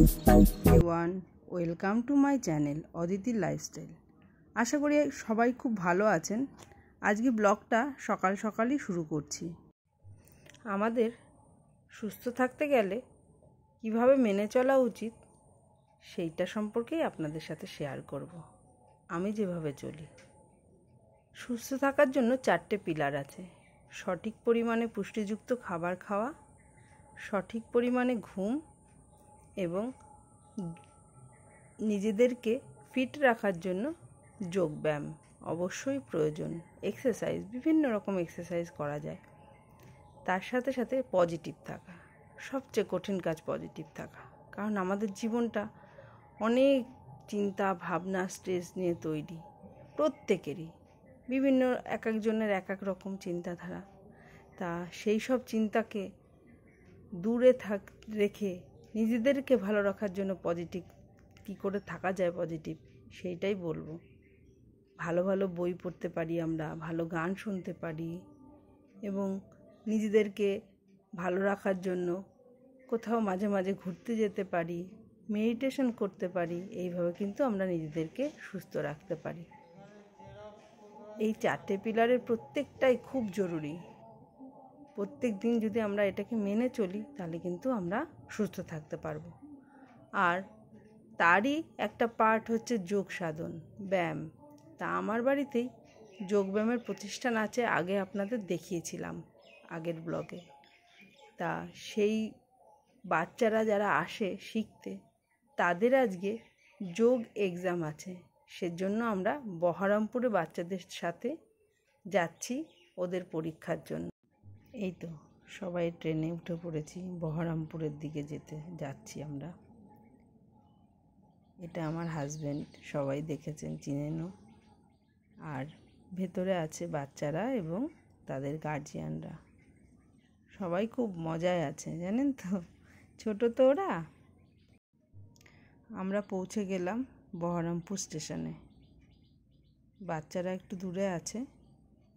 Everyone, welcome to my channel অদিতির lifestyle. আশা করি সবাই খুব ভালো আছেন। আজকে ব্লগটা সকাল সকালই শুরু করছি। আমাদের সুস্থ থাকতে গেলে কিভাবে মেনে চলা উচিত সেইটা সম্পর্কেই আপনাদের সাথে শেয়ার করব। আমি যেভাবে চলি। সুস্থ থাকার জন্য 4টে পিলার আছে। সঠিক পরিমাণে পুষ্টিযুক্ত খাবার খাওয়া, সঠিক পরিমাণে ঘুম এবং নিজেদেরকে ফিট রাখার জন্য যোগব্যায়াম অবশ্যই প্রয়োজন। এক্সারসাইজ, বিভিন্ন রকম এক্সারসাইজ করা যায়। তার সাথে সাথে পজিটিভ থাকা, সবচেয়ে কঠিন কাজ পজিটিভ থাকা। কারণ আমাদের জীবনটা অনেক চিন্তা ভাবনা স্ট্রেস নিয়ে তৈরি, প্রত্যেকেরই বিভিন্ন এক একজনের এক এক রকম চিন্তাধারা। তা সেই সব চিন্তাকে দূরে রেখে নিজেদেরকে ভালো রাখার জন্য পজিটিভ কী করে থাকা যায় পজিটিভ, সেইটাই বলবো। ভালো ভালো বই পড়তে পারি আমরা, ভালো গান শুনতে পারি এবং নিজেদেরকে ভালো রাখার জন্য কোথাও মাঝে মাঝে ঘুরতে যেতে পারি, মেডিটেশন করতে পারি। এইভাবে কিন্তু আমরা নিজেদেরকে সুস্থ রাখতে পারি। এই 4টে পিলারের প্রত্যেকটাই খুব জরুরি। প্রত্যেক দিন যদি আমরা এটাকে মেনে চলি তাহলে কিন্তু আমরা সুস্থ থাকতে পারবো। আর তারই একটা পার্ট হচ্ছে যোগ সাধন, ব্যায়াম। তা আমার বাড়িতেই যোগব্যায়ামের প্রতিষ্ঠান আছে, আগে আপনাদের দেখিয়েছিলাম আগের ব্লগে। তা সেই বাচ্চারা যারা আসে শিখতে, তাদের আজকে যোগ এক্সাম আছে। সেজন্য আমরা বহরমপুরে বাচ্চাদের সাথে যাচ্ছি ওদের পরীক্ষার জন্য। এই তো সবাই ট্রেনে উঠে পড়েছি, বহরমপুরের দিকে যাচ্ছি আমরা। এটা আমার হাজব্যান্ড, সবাই দেখেছেন, চিনেনও। আর ভেতরে আছে বাচ্চারা এবং তাদের গার্জিয়ানরা। সবাই খুব মজায় আছে, জানেন তো, ছোট তো ওরা। আমরা পৌঁছে গেলাম বহরমপুর স্টেশনে। বাচ্চারা একটু দূরে আছে।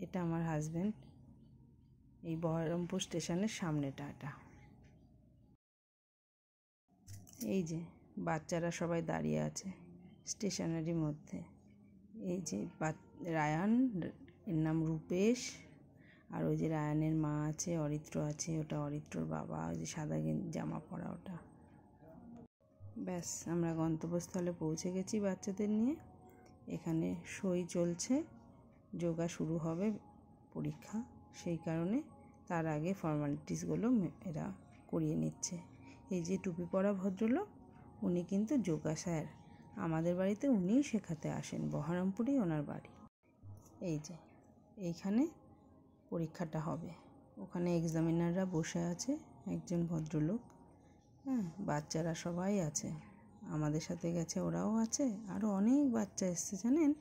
এটা আমার হাজব্যান্ড। এই বহরমপুর স্টেশনের সামনেটা এটা। এই যে বাচ্চারা সবাই দাঁড়িয়ে আছে স্টেশনারির মধ্যে। এই যে রায়ান, এর নাম রূপেশ। আর ওই যে রায়ানের মা আছে, অরিত্র আছে, ওটা অরিত্রর বাবা, ওই যে সাদা জামা পরা ওটা। ব্যাস, আমরা গন্তব্যস্থলে পৌঁছে গেছি বাচ্চাদের নিয়ে। এখানে সই চলছে, যোগা শুরু হবে, পরীক্ষা, সেই কারণে তার আগে ফর্মালিটিসগুলো এরা করিয়ে নিচ্ছে। এই যে টুপি পরা ভদ্রলোক, উনি কিন্তু যোগা স্যার। আমাদের বাড়িতে উনিই শেখাতে আসেন, বহরমপুরেই ওনার বাড়ি। এই যে এইখানে পরীক্ষাটা হবে। ওখানে এক্সামিনাররা বসে আছে, একজন ভদ্রলোক। হ্যাঁ, বাচ্চারা সবাই আছে, আমাদের সাথে গেছে, ওরাও আছে, আরও অনেক বাচ্চা এসছে, জানেন।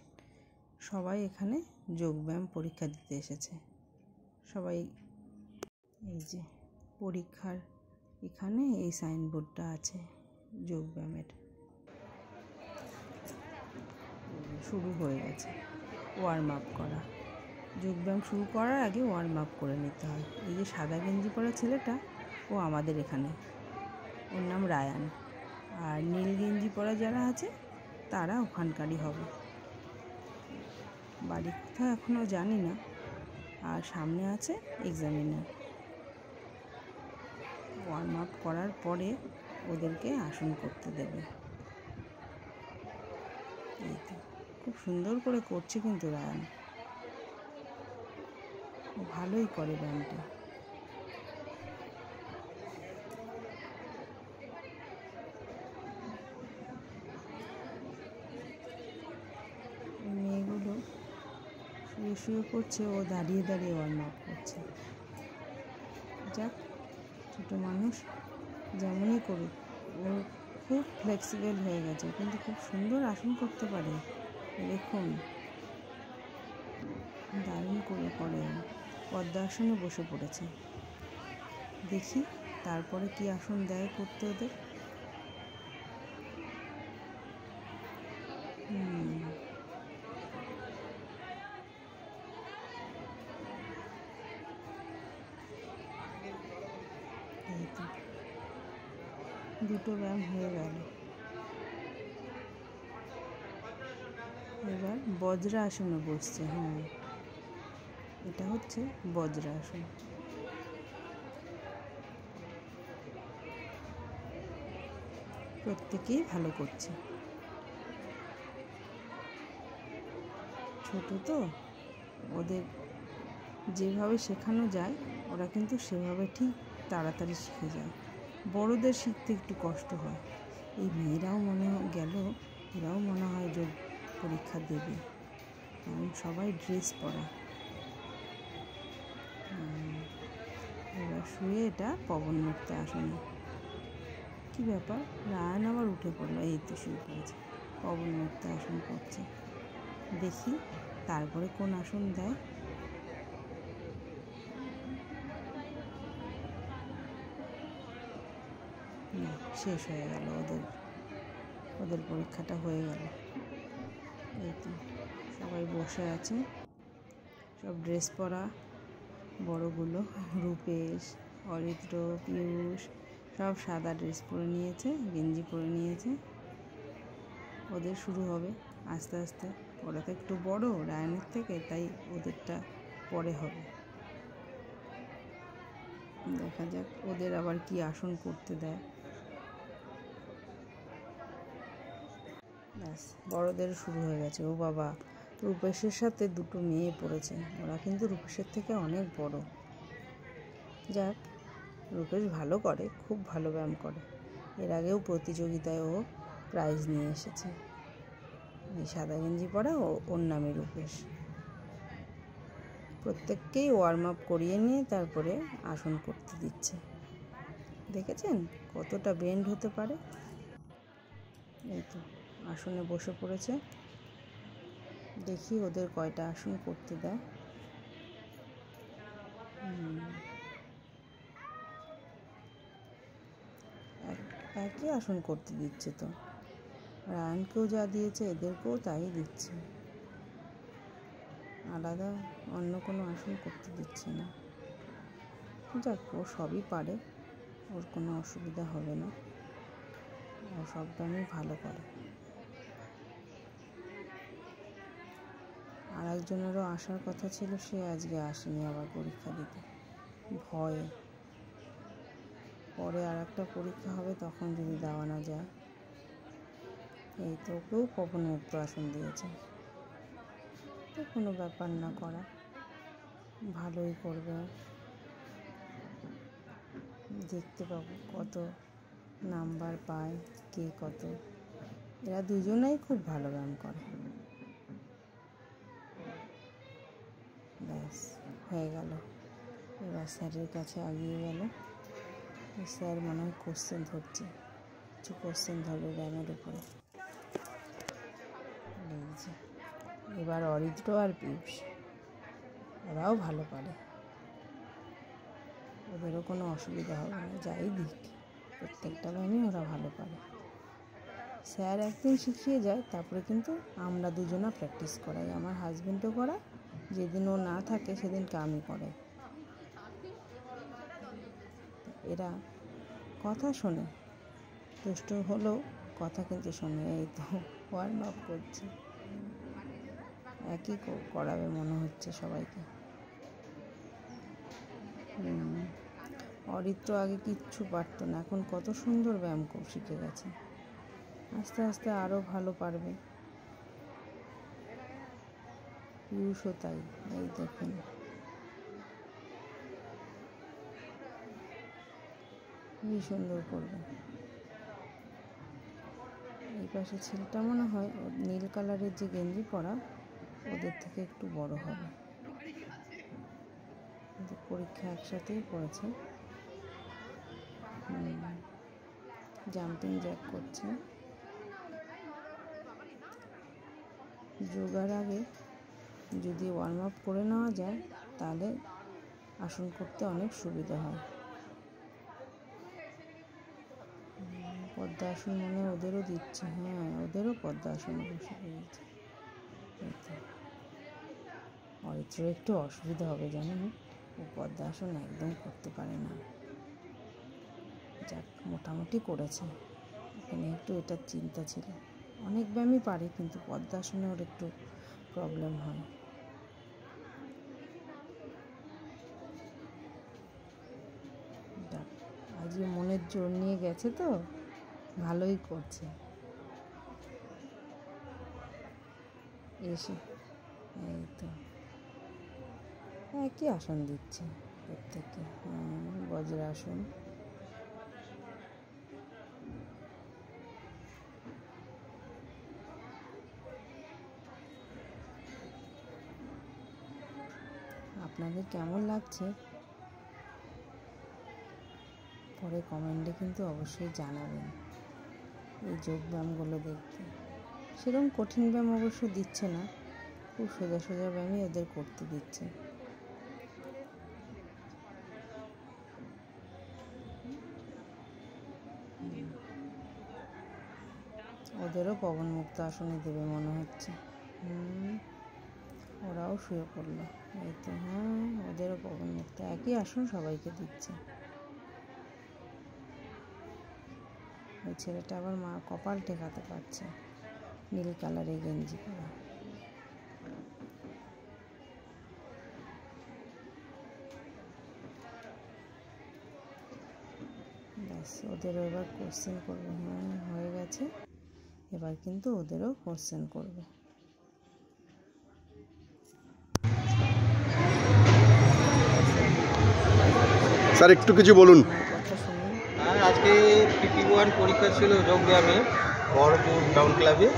সবাই এখানে যোগব্যায়াম পরীক্ষা দিতে এসেছে সবাই। এই যে পরীক্ষার এখানে এই সাইনবোর্ডটা আছে যোগব্যায়ামের। শুরু হয়ে গেছে ওয়ার্ম আপ করা। যোগব্যায়াম শুরু করার আগে ওয়ার্ম আপ করে নিতে হয়। এই যে সাদা গেঞ্জি পরা ছেলেটা, ও আমাদের এখানে, ওর নাম রায়ান। আর নীল গেঞ্জি পরা যারা আছে তারা ওখানকারই হবে। বাড়ি কোথায় এখনও জানি না। আর সামনে আছে এক্সামিনার। ওয়ার্ম আপ করার পরে ওদেরকে আসন করতে দেবে। এই তো খুব সুন্দর করে করছে কিন্তু রায়ান, ভালোই করে ব্যায়ামটা। মেয়েগুলো শুয়ে শুয়ে করছে, ও দাঁড়িয়ে দাঁড়িয়ে ওয়ার্ম আপ করছে। যাক, ছোটো মানুষ যেমনই করুক, ও খুব ফ্লেক্সিবল হয়ে গেছে, কিন্তু খুব সুন্দর আসন করতে পারে। দেখুন, দারুণ করে পদ্মাসনে বসে পড়েছে। দেখি তারপরে কি আসন দেয় করতে ওদের। এই তো দুটো ব্যায়াম হয়ে গেল। এবার বজ্রাসনে বসছে। হ্যাঁ, এটা হচ্ছে বজ্রাসন। প্রত্যেকেই ভালো করছে। ছোট তো, ওদের যেভাবে শেখানো যায় ওরা কিন্তু সেভাবে ঠিক তাড়াতাড়ি শিখে যায়। বড়দের শিখতে একটু কষ্ট হয়। এই মেয়েরাও মনে গেল, এরাও মনে হয় যোগ পরীক্ষা দেবে, কারণ সবাই ড্রেস পরা। এবার শুয়ে এটা পবন মুক্ত আসনে। কী ব্যাপার, রায়ন আবার উঠে পড়লো। এই তো শুরু করেছে, পবন মুক্ত আসন করছে। দেখি তারপরে কোন আসন দেয়। না, শেষ হয়ে গেল, ওদের পরীক্ষাটা হয়ে গেল। এই তো সবাই বসে আছে, সব ড্রেস পরা। বড়গুলো রূপেশ, অরিত্র, পীয়ূষ সব সাদা ড্রেস পরে নিয়েছে, গেঞ্জি পরে নিয়েছে। ওদের শুরু হবে আস্তে আস্তে। ওরা তো একটু বড় রায়নের থেকে, তাই ওদেরটা পরে হবে। দেখা যাক ওদের আবার কি আসন করতে দেয়। ব্যাস, বড়দের শুরু হয়ে গেছে। ও বাবা, রূপেশের সাথে দুটো মেয়ে পড়েছে। ওরা কিন্তু রূপেশের থেকে অনেক বড়। যাক, রূপেশ ভালো করে, খুব ভালো ব্যায়াম করে। এর আগেও প্রতিযোগিতায় ও প্রাইজ নিয়ে এসেছে। এই সাদা গেঞ্জি পরা ওর নামে রূপেশ। প্রত্যেককেই ওয়ার্ম আপ করিয়ে নিয়ে তারপরে আসন করতে দিচ্ছে। দেখেছেন কতটা বেন্ড হতে পারে। এই তো আসনে বসে পড়েছে। দেখি ওদের কয়টা আসন করতে দেয়। একই আসন করতে দিচ্ছে তো। রায়নকেও যা দিয়েছে এদেরকেও তাই দিচ্ছে, আলাদা অন্য কোনো আসন করতে দিচ্ছে না। যাক, ও সবই পারে, ওর কোনো অসুবিধা হবে না। ও সব ব্যায়ামই ভালো করে। আর একজনেরও আসার কথা ছিল, সে আজকে আসেনি আবার পরীক্ষা দিতে, ভয়ে। পরে আর একটা পরীক্ষা হবে, তখন যদি দেওয়া না যায়। এই তো ওকেও পবন মুক্ত আসন দিয়েছে। তো কোনো ব্যাপার না, করা ভালোই করবে। দেখতে পাবো কত নাম্বার পায়, কে কত। এরা দুজনেই খুব ভালো ব্যায়াম করে। ব্যাস হয়ে গেল। এবার স্যারের কাছে আগিয়ে গেল। স্যার মনে হয় কোশ্চেন ধরছে, কিছু কোশ্চেন ধরবে ব্যায়ামের উপরে। এবার অরিত্র আর পীয়ূষ, ওরাও ভালো পারে, ওদেরও কোনো অসুবিধা হবে না। যাই দিক, প্রত্যেকটা ব্যায়ামই ওরা ভালো পারে। স্যার একদিন শিখিয়ে যায়, তারপরে কিন্তু আমরা দুজনা প্র্যাকটিস করাই। আমার হাজব্যান্ডও করায়, যেদিন ও না থাকে সেদিনকে আমি করাই। এরা কথা শোনে, দুষ্ট হলেও কথা কিন্তু শোনে। এই তো ওয়ার্ম আপ করছে, একই করাবে মনে হচ্ছে সবাইকে। অরিত্র আগে কিচ্ছু পারতো না, এখন কত সুন্দর ব্যায়াম শিখে গেছে। আস্তে আস্তে আরও ভালো পারবে। পীয়ূষও তাই, এই দেখুন। খুবই সুন্দর করবে। এই পাশে ছেলেটা মনে হয় নীল কালারের যে গেঞ্জি পরা, ওদের থেকে একটু বড় হবে। পরীক্ষা একসাথেই পড়েছে। জাম্পিং জ্যাক করছে। যোগার আগে যদি ওয়ার্ম আপ করে নেওয়া যায়, তাহলে আসন করতে অনেক সুবিধা হয়। পদ্মাসন মনে ওদেরও দিচ্ছে। হ্যাঁ, ওদেরও পদ্মাসনে বসে পড়েছে। অরিত্রের একটু অসুবিধা হবে, জানেন, ও পদ্মাসন একদম করতে পারে না। যাক মোটামুটি করেছে। এখানে একটু এটার চিন্তা ছিল, অনেক ব্যায়ামই পারে কিন্তু পদ্মাসনে ওর একটু প্রবলেম হয়। আজকে মনের জোর নিয়ে গেছে তো ভালোই করছে। এসে এই তো একই আসন দিচ্ছে প্রত্যেককে, বজ্রাসন। আপনাদের কেমন লাগছে পরে কমেন্টে কিন্তু অবশ্যই জানাবেন। এই যোগব্যায়ামগুলো দেখতে সেরকম কঠিন ব্যায়াম অবশ্য দিচ্ছে না, খুব সোজা সোজা ব্যায়ামই ওদের করতে দিচ্ছে। ওদেরও পবন মুক্ত আসনে দেবে মনে হচ্ছে। ওরাও শুয়ে পড়লো, এই তো হ্যাঁ ওদেরও পবন মুক্ত, একই আসন সবাইকে দিচ্ছে। ওই ছেলেটা আবার মা কপাল ঠেকাতে পারছে, নীল কালারের গেঞ্জি পরা। ব্যাস ওদেরও এবার কোশ্চেন করবে। হ্যাঁ হয়ে গেছে, এবার কিন্তু ওদেরও কোশ্চেন করবে। স্যার একটু কিছু বলুন। হ্যাঁ, আজকে PP1 পরীক্ষা ছিল যোগব্যায়ামে বহরমপুর টাউন ক্লাবে।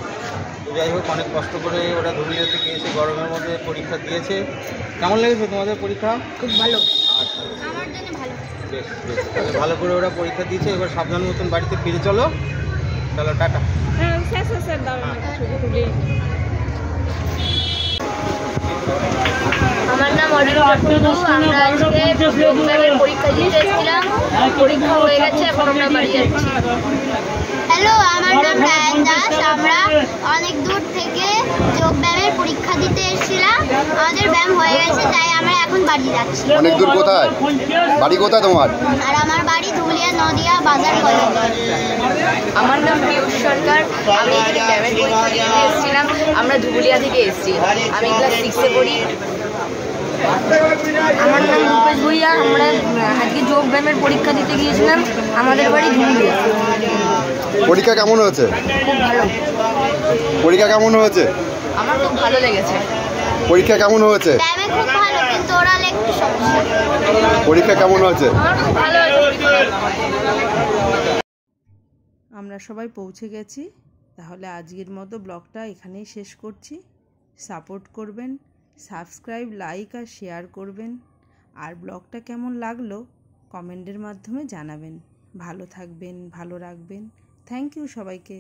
তো যাই হোক অনেক কষ্ট করে ওরা ধুলিয়া থেকে এসে গরমের মধ্যে পরীক্ষা দিয়েছে। কেমন লেগেছে তোমাদের পরীক্ষা? খুব ভালো। আচ্ছা আমার জন্য ভালো। বেশ বেশ, তাহলে ভালো করে ওরা পরীক্ষা দিয়েছে, এবার সাবধান মতন বাড়িতে ফিরে চলো। চলো টাটা। আমার নাম অরিন্দম টুডু। আমরা আজকে যোগব্যায়ামের পরীক্ষা দিতে এসেছিলাম, পরীক্ষা হয়ে গেছে, এখন আমরা বাড়ি যাচ্ছি। হ্যালো, আমার নাম রায়ান দাস। আমরা অনেক দূর থেকে যোগব্যায়ামের পরীক্ষা দিতে এসেছিলাম, আমাদের ব্যায়াম হয়ে গেছে, তাই আমরা এখন বাড়ি যাচ্ছি। অনেক দূর কোথায়? বাড়ি কোথায় তোমার? আর আমার বাড়ি ধুলিয়া নদিয়া বাজার কলোনি। আমার নাম পিয়ুষ সরকার। আমি এখানে ব্যায়ামের পরীক্ষা দিতে এসেছিলাম, আমরা ধুবুলিয়া থেকে এসেছি। আমি ক্লাস 6-এ পড়ি। আমার নাম রূপেশ ভুইয়া। আমরা আজকে যোগ ব্যায়ামের পরীক্ষা দিতে গিয়েছিলাম, আমাদের বাড়ি ধুবুলিয়া। পরীক্ষা কেমন হয়েছে? খুব ভালো। পরীক্ষা কেমন হয়েছে? আমার খুব ভালো লেগেছে। পরীক্ষা কেমন হয়েছে? ব্যায়ামে খুব ভালো, কিন্তু ওরাল একটু সমস্যা। পরীক্ষা কেমন হয়েছে? আমার খুব ভালো হয়েছে। আমরা সবাই পৌঁছে গেছি, তাহলে আজকের মতো ব্লগটা এখানেই শেষ করছি। সাপোর্ট করবেন, সাবস্ক্রাইব, লাইক আর শেয়ার করবেন। আর ব্লগটা কেমন লাগলো কমেন্টের মাধ্যমে জানাবেন। ভালো থাকবেন, ভালো রাখবেন। থ্যাংক ইউ সবাইকে।